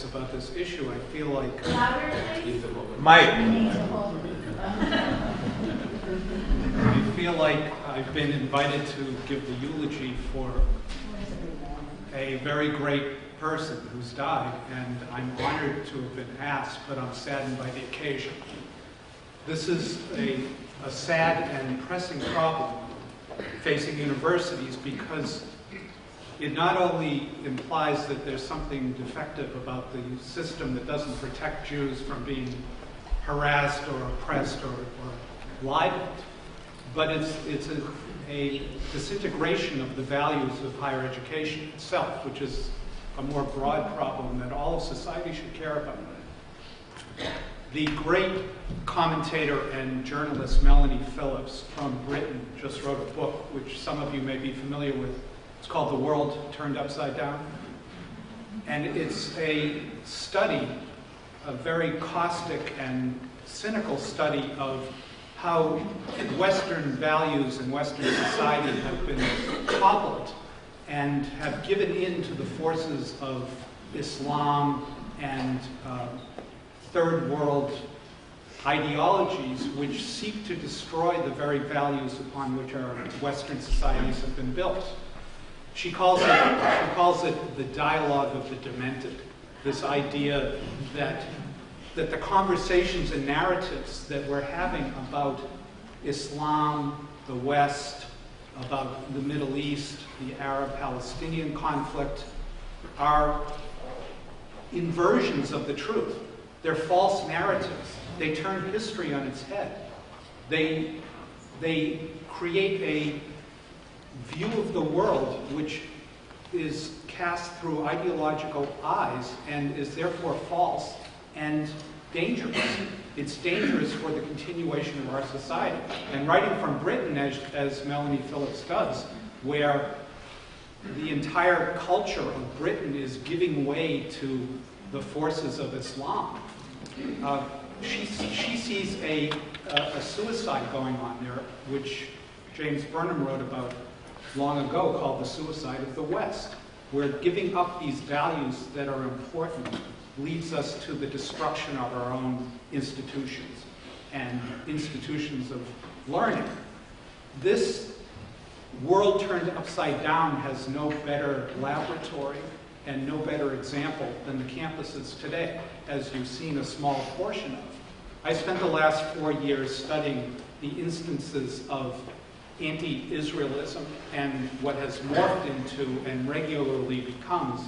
this about this issue. I feel like... Louder, please. Mike. I feel like I've been invited to give the eulogy for a very great person who's died, and I'm honored to have been asked, but I'm saddened by the occasion. This is a sad and pressing problem facing universities, because it not only implies that there's something defective about the system that doesn't protect Jews from being harassed or oppressed or libeled, but it's a disintegration of the values of higher education itself, which is a more broad problem that all of society should care about. The great commentator and journalist Melanie Phillips from Britain just wrote a book, which some of you may be familiar with. It's called The World Turned Upside Down. And it's a study, a very caustic and cynical study of how Western values and Western society have been toppled and have given in to the forces of Islam and third world ideologies which seek to destroy the very values upon which our Western societies have been built. She calls it the dialogue of the demented, this idea that the conversations and narratives that we're having about Islam, the West, about the Middle East, the Arab-Palestinian conflict, are inversions of the truth. They're false narratives. They turn history on its head. They create a view of the world which is cast through ideological eyes and is therefore false and dangerous. It's dangerous for the continuation of our society. And writing from Britain, as Melanie Phillips does, where the entire culture of Britain is giving way to the forces of Islam, she sees a suicide going on there, which James Burnham wrote about long ago, called The Suicide of the West, where giving up these values that are important leads us to the destruction of our own institutions and institutions of learning. This world turned upside down has no better laboratory and no better example than the campuses today, as you've seen a small portion of. I spent the last 4 years studying the instances of anti-Israelism and what has morphed into and regularly becomes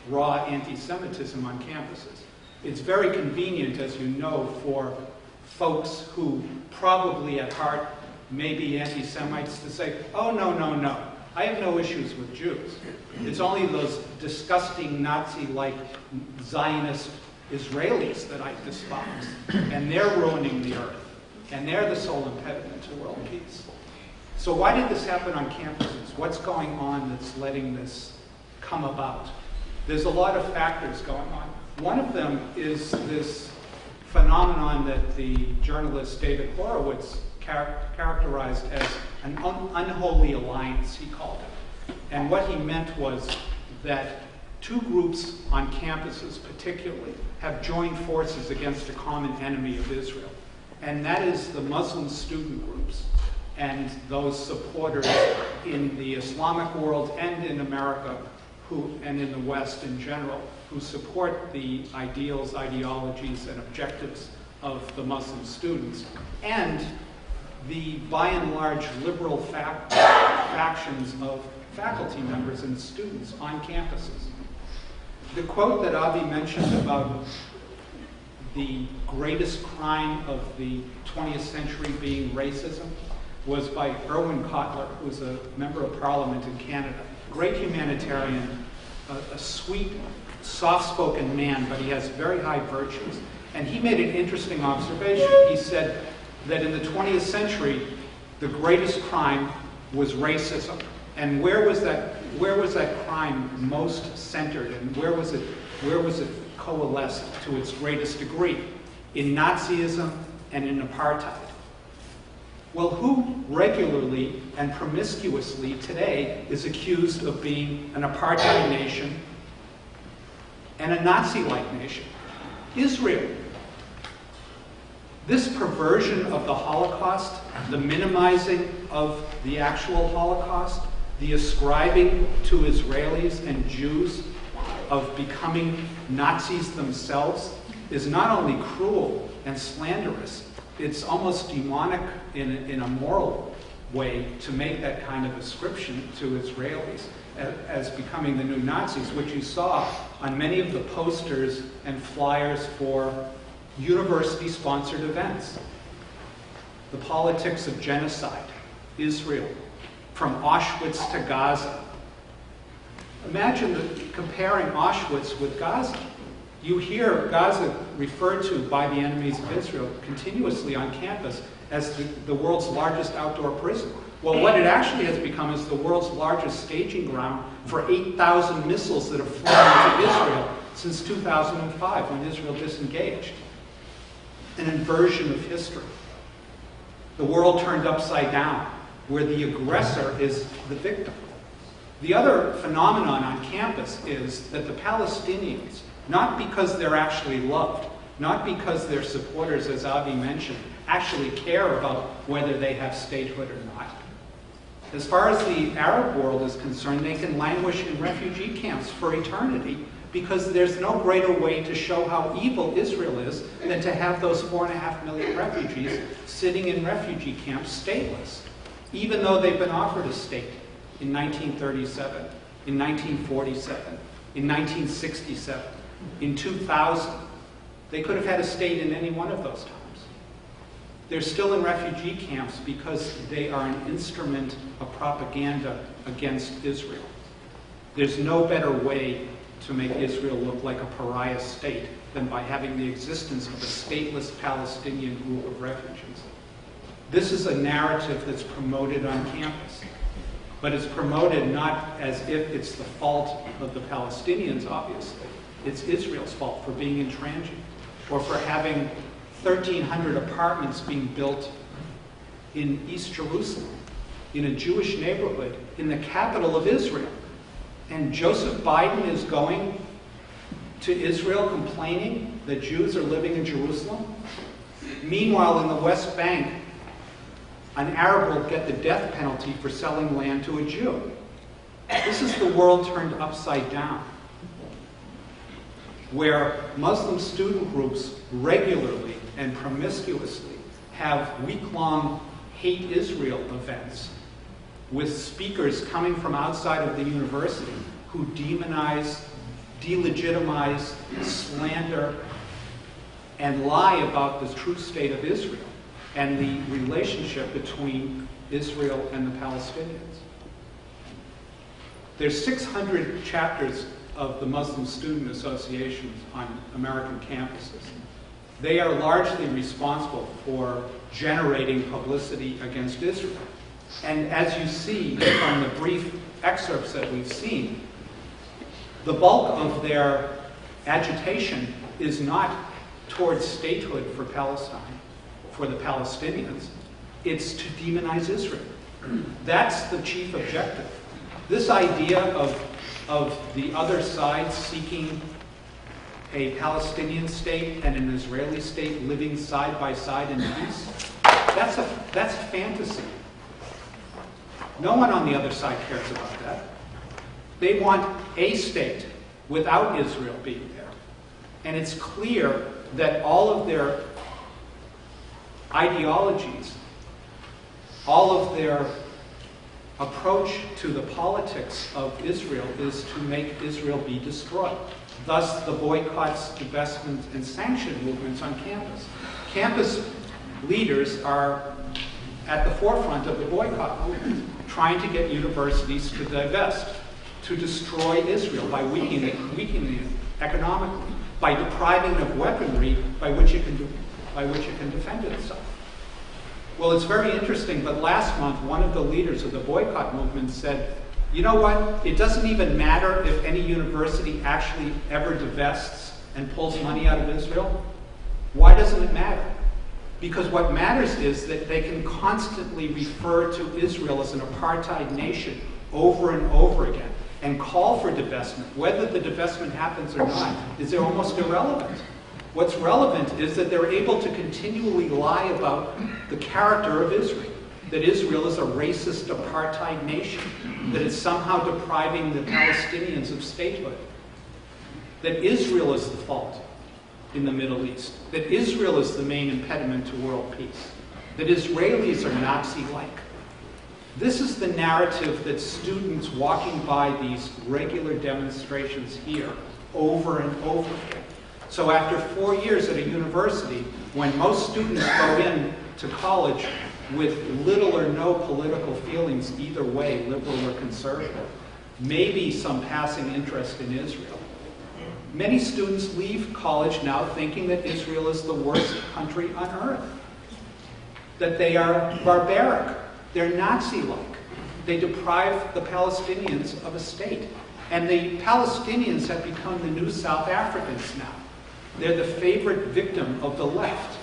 raw anti-Semitism on campuses. It's very convenient, as you know, for folks who probably at heart may be anti-Semites to say, oh, no, no, no, I have no issues with Jews. It's only those disgusting Nazi-like Zionist Israelis that I despise. And they're ruining the earth. And they're the sole impediment to world peace. So why did this happen on campuses? What's going on that's letting this come about? There's a lot of factors going on. One of them is this phenomenon that the journalist David Horowitz characterized as an unholy alliance, he called it. And what he meant was that two groups on campuses particularly have joined forces against a common enemy of Israel. And that is the Muslim student groups and those supporters in the Islamic world and in America and in the West in general, who support the ideals, ideologies, and objectives of the Muslim students, and the, by and large, liberal factions of faculty members and students on campuses. The quote that Avi mentioned about the greatest crime of the 20th century being racism was by Irwin Cotler, who was a member of Parliament in Canada. Great humanitarian, a sweet, soft-spoken man, but he has very high virtues. And he made an interesting observation. He said that in the 20th century, the greatest crime was racism. And where was that crime most centered, and where was it coalesced to its greatest degree? In Nazism and in apartheid. Well, who regularly and promiscuously today is accused of being an apartheid nation and and a Nazi-like nation. Israel. This perversion of the Holocaust, the minimizing of the actual Holocaust, the ascribing to Israelis and Jews of becoming Nazis themselves, is not only cruel and slanderous, it's almost demonic in a moral way to make that kind of ascription to Israelis as becoming the new Nazis, which you saw on many of the posters and flyers for university-sponsored events. The politics of genocide, Israel, from Auschwitz to Gaza. Imagine comparing Auschwitz with Gaza. You hear Gaza referred to by the enemies of Israel continuously on campus as the world's largest outdoor prison. Well, what it actually has become is the world's largest staging ground for 8,000 missiles that have flown into Israel since 2005, when Israel disengaged. An inversion of history. The world turned upside down, where the aggressor is the victim. The other phenomenon on campus is that the Palestinians, not because they're actually loved, not because they're supporters, as Avi mentioned, actually care about whether they have statehood or not. As far as the Arab world is concerned, they can languish in refugee camps for eternity, because there's no greater way to show how evil Israel is than to have those 4.5 million refugees sitting in refugee camps stateless, even though they've been offered a state in 1937, in 1947, in 1967, in 2000. They could have had a state in any one of those times. They're still in refugee camps because they are an instrument of propaganda against Israel. There's no better way to make Israel look like a pariah state than by having the existence of a stateless Palestinian group of refugees. This is a narrative that's promoted on campus, but it's promoted not as if it's the fault of the Palestinians, obviously. It's Israel's fault for being intransigent, or for having 1,300 apartments being built in East Jerusalem, in a Jewish neighborhood, in the capital of Israel. And Joseph Biden is going to Israel complaining that Jews are living in Jerusalem. Meanwhile, in the West Bank, an Arab will get the death penalty for selling land to a Jew. This is the world turned upside down, where Muslim student groups regularly and promiscuously have week-long hate Israel events with speakers coming from outside of the university who demonize, delegitimize, slander, and lie about the true state of Israel and the relationship between Israel and the Palestinians. There's 600 chapters of the Muslim student associations on American campuses. They are largely responsible for generating publicity against Israel. And as you see from the brief excerpts that we've seen, the bulk of their agitation is not towards statehood for Palestine, for the Palestinians. It's to demonize Israel. That's the chief objective. This idea of the other side seeking a Palestinian state and an Israeli state living side by side in peace, that's fantasy. No one on the other side cares about that. They want a state without Israel being there. And it's clear that all of their ideologies, all of their approach to the politics of Israel is to make Israel be destroyed. Thus, the boycotts, divestment, and sanction movements on campus. Campus leaders are at the forefront of the boycott movement, trying to get universities to divest, to destroy Israel by weakening it economically, by depriving it of weaponry by which it can defend itself. Well, it's very interesting, but last month, one of the leaders of the boycott movement said, you know what? It doesn't even matter if any university actually ever divests and pulls money out of Israel. Why doesn't it matter? Because what matters is that they can constantly refer to Israel as an apartheid nation over and over again. and call for divestment. Whether the divestment happens or not is almost irrelevant. What's relevant is that they're able to continually lie about the character of Israel, that Israel is a racist apartheid nation, that it's somehow depriving the Palestinians of statehood, that Israel is the fault in the Middle East, that Israel is the main impediment to world peace, that Israelis are Nazi-like. This is the narrative that students walking by these regular demonstrations hear over and over again. So after 4 years at a university, when most students go in to college with little or no political feelings either way, liberal or conservative, maybe some passing interest in Israel, many students leave college now thinking that Israel is the worst country on earth, that they are barbaric, they're Nazi-like, they deprive the Palestinians of a state. And the Palestinians have become the new South Africans now. They're the favorite victim of the left.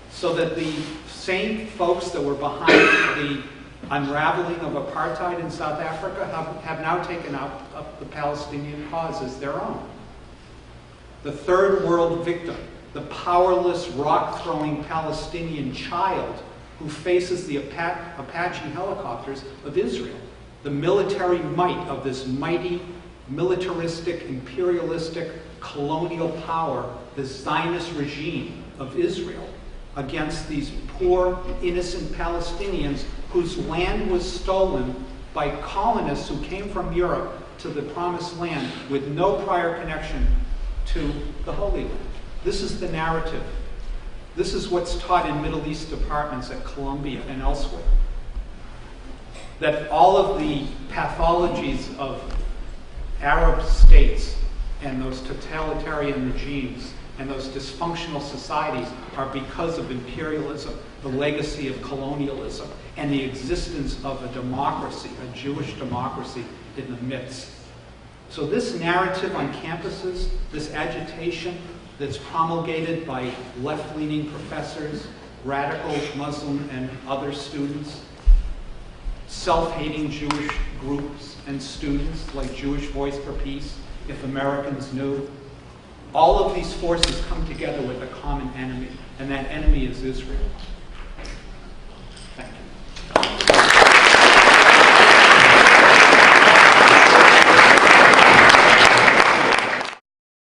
So that the same folks that were behind the unraveling of apartheid in South Africa have now taken up the Palestinian cause as their own. The third world victim, the powerless, rock-throwing Palestinian child who faces the Apache helicopters of Israel, the military might of this mighty, militaristic, imperialistic, colonial power, the Zionist regime of Israel, against these poor, innocent Palestinians whose land was stolen by colonists who came from Europe to the Promised Land with no prior connection to the Holy Land. This is the narrative. This is what's taught in Middle East departments at Columbia and elsewhere. That all of the pathologies of Arab states and those totalitarian regimes and those dysfunctional societies are because of imperialism, the legacy of colonialism, and the existence of a democracy, a Jewish democracy in the midst. So this narrative on campuses, this agitation that's promulgated by left-leaning professors, radical Muslim and other students, self-hating Jewish groups and students like Jewish Voice for Peace, If Americans Knew, all of these forces come together with a common enemy, and that enemy is Israel.